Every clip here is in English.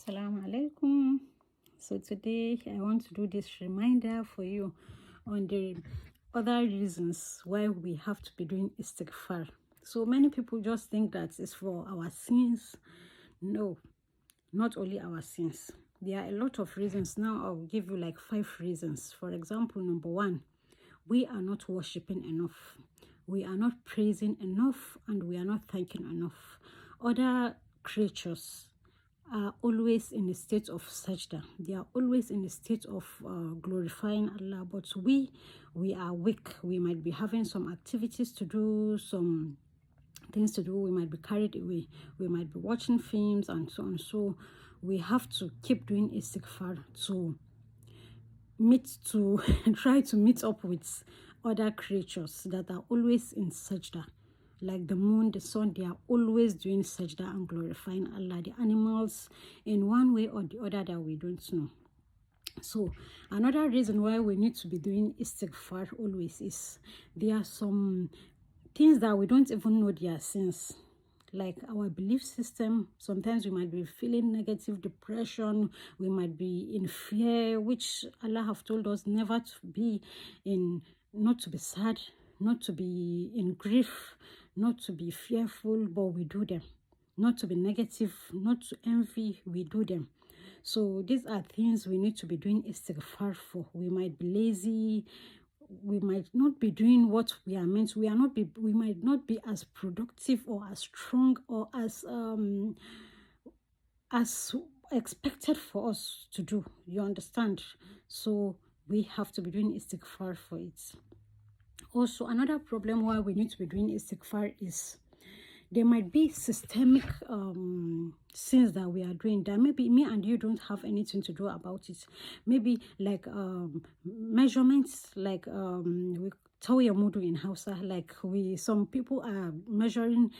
Assalamu alaikum. So today I want to do this reminder for you on the other reasons why we have to be doing Istigfar. So many people just think that it's for our sins. No, not only our sins. There are a lot of reasons. Now I'll give you like 5 reasons. For example, number 1, we are not worshiping enough. We are not praising enough, and we are not thanking enough. Other creatures are always in a state of sajda. They are always in a state of glorifying Allah. But we are weak. We might be having some activities to do, some things to do. We might be carried away. We might be watching films and so on. So we have to keep doing istighfar to try to meet up with other creatures that are always in sajda. Like the moon, the sun, they are always doing sajda and glorifying Allah. The animals, in one way or the other, that we don't know. So another reason why we need to be doing istighfar always is there are some things that we don't even know they are sins. Like our belief system. Sometimes we might be feeling negative depression, we might be in fear, which Allah have told us never to be in, not to be sad, not to be in grief, not to be fearful, but we do them. Not to be negative, not to envy, we do them. So these are things we need to be doing istighfar for. We might be lazy, we might not be doing what we are meant. We might not be as productive or as strong or as expected for us to do. You understand? So we have to be doing istighfar for it. Also, another problem why we need to be doing istighfar is there might be systemic sins that we are doing that maybe me and you don't have anything to do about it. Maybe like measurements, like we tauya mudu in Hausa, like some people are measuring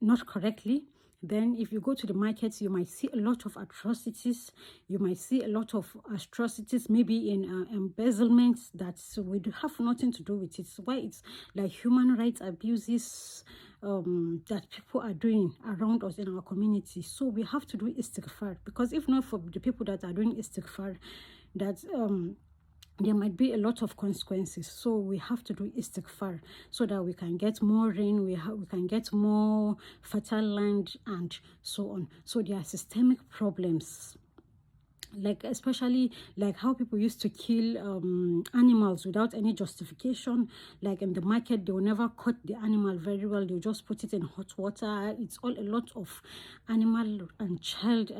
not correctly. Then if you go to the markets, you might see a lot of atrocities. You might see a lot of atrocities, maybe in embezzlements that we have nothing to do with it. Why it's like human rights abuses that people are doing around us in our community. So we have to do istighfar, because if not for the people that are doing istighfar, that there might be a lot of consequences. So we have to do istighfar so that we can get more rain, we can get more fertile land and so on. So there are systemic problems, like especially like how people used to kill animals without any justification. Like in the market, they will never cut the animal very well, they'll just put it in hot water. It's all a lot of animal and child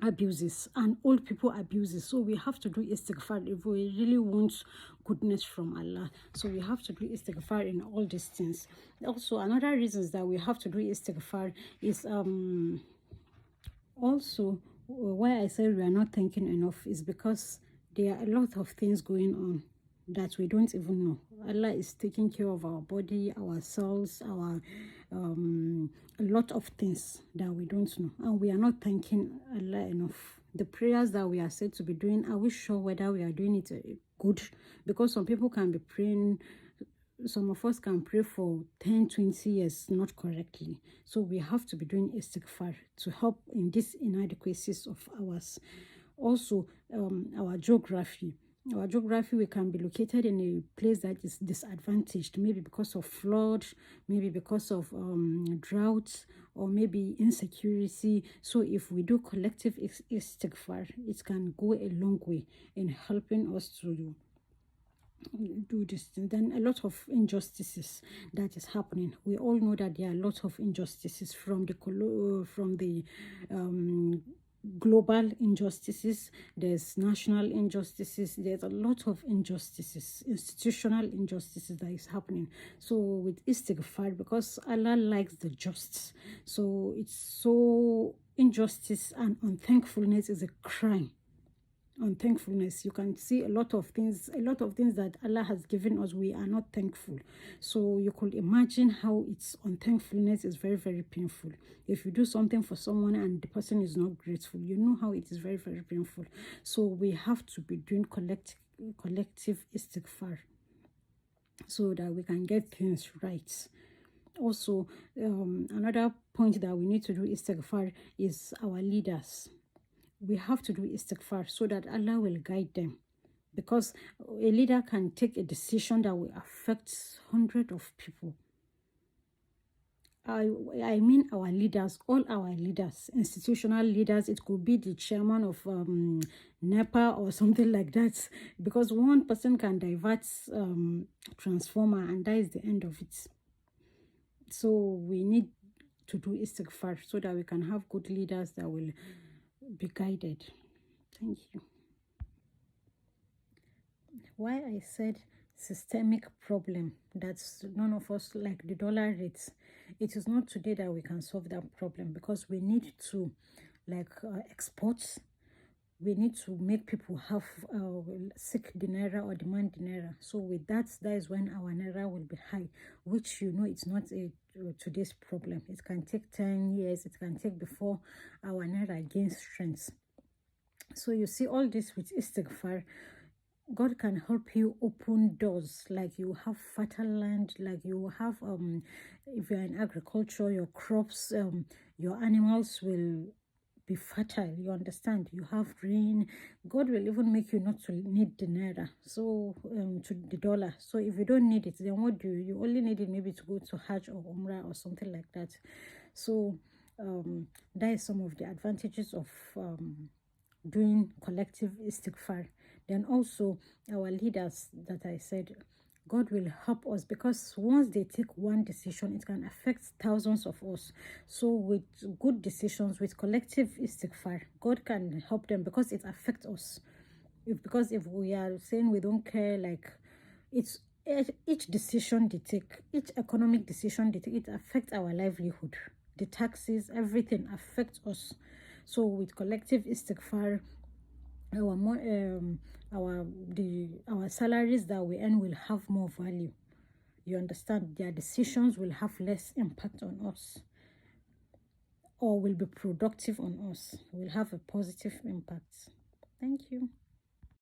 abuses and old people abuses. So we have to do istighfar if we really want goodness from Allah. So we have to do istighfar in all these things. Also, another reasons that we have to do istighfar is also why I said we are not thinking enough is because there are a lot of things going on that we don't even know. Allah is taking care of our body, our cells, our a lot of things that we don't know, and we are not thanking Allah enough. The prayers that we are said to be doing, are we sure whether we are doing it good? Because some people can be praying, some of us can pray for 10-20 years not correctly. So we have to be doing istighfar to help in these inadequacies of ours. Also, our geography, we can be located in a place that is disadvantaged, maybe because of flood, maybe because of drought, or maybe insecurity. So if we do collective istighfar, it can go a long way in helping us to do this. And then a lot of injustices that is happening. We all know that there are a lot of injustices from the global injustices, there's national injustices, there's a lot of injustices, institutional injustices that is happening. So with istighfar, because Allah likes the just, so it's so injustice and unthankfulness is a crime. Unthankfulness, you can see a lot of things that Allah has given us, we are not thankful. So you could imagine how it's unthankfulness is very, very painful. If you do something for someone and the person is not grateful, you know how it is very, very painful. So we have to be doing collective istighfar so that we can get things right. Also, another point that we need to do istighfar is our leaders. we have to do istighfar so that Allah will guide them. Because a leader can take a decision that will affect hundreds of people. I mean our leaders, all our leaders, institutional leaders. It could be the chairman of NEPA or something like that. Because one person can divert transformer and that is the end of it. So we need to do istighfar so that we can have good leaders that will be guided. Thank you. Why I said systemic problem, that's none of us like the dollar rates. It is not today that we can solve that problem, because we need to export. We need to make people have seek the naira or demand the naira. So with that, that is when our naira will be high, which it's not a today's problem. It can take 10 years. It can take before our naira gains strength. So you see all this with istighfar. God can help you open doors, like you have fertile land, like you have if you're in agriculture, your crops, your animals will be fertile. You understand? You have rain. God will even make you not to need the naira, so to the dollar. So if you don't need it, then what do you only need it maybe to go to Hajj or Umrah or something like that. So that is some of the advantages of doing collective istighfar. Then also our leaders that I said, God will help us, because once they take one decision, it can affect thousands of us. So with good decisions, with collective istighfar, God can help them, because it affects us. Because if we are saying we don't care, like it's each decision they take, each economic decision they take, it affects our livelihood. The taxes, everything affects us. So with collective istighfar, our salaries that we earn will have more value. You understand? Their decisions will have less impact on us, or will be productive on us, will have a positive impact. Thank you.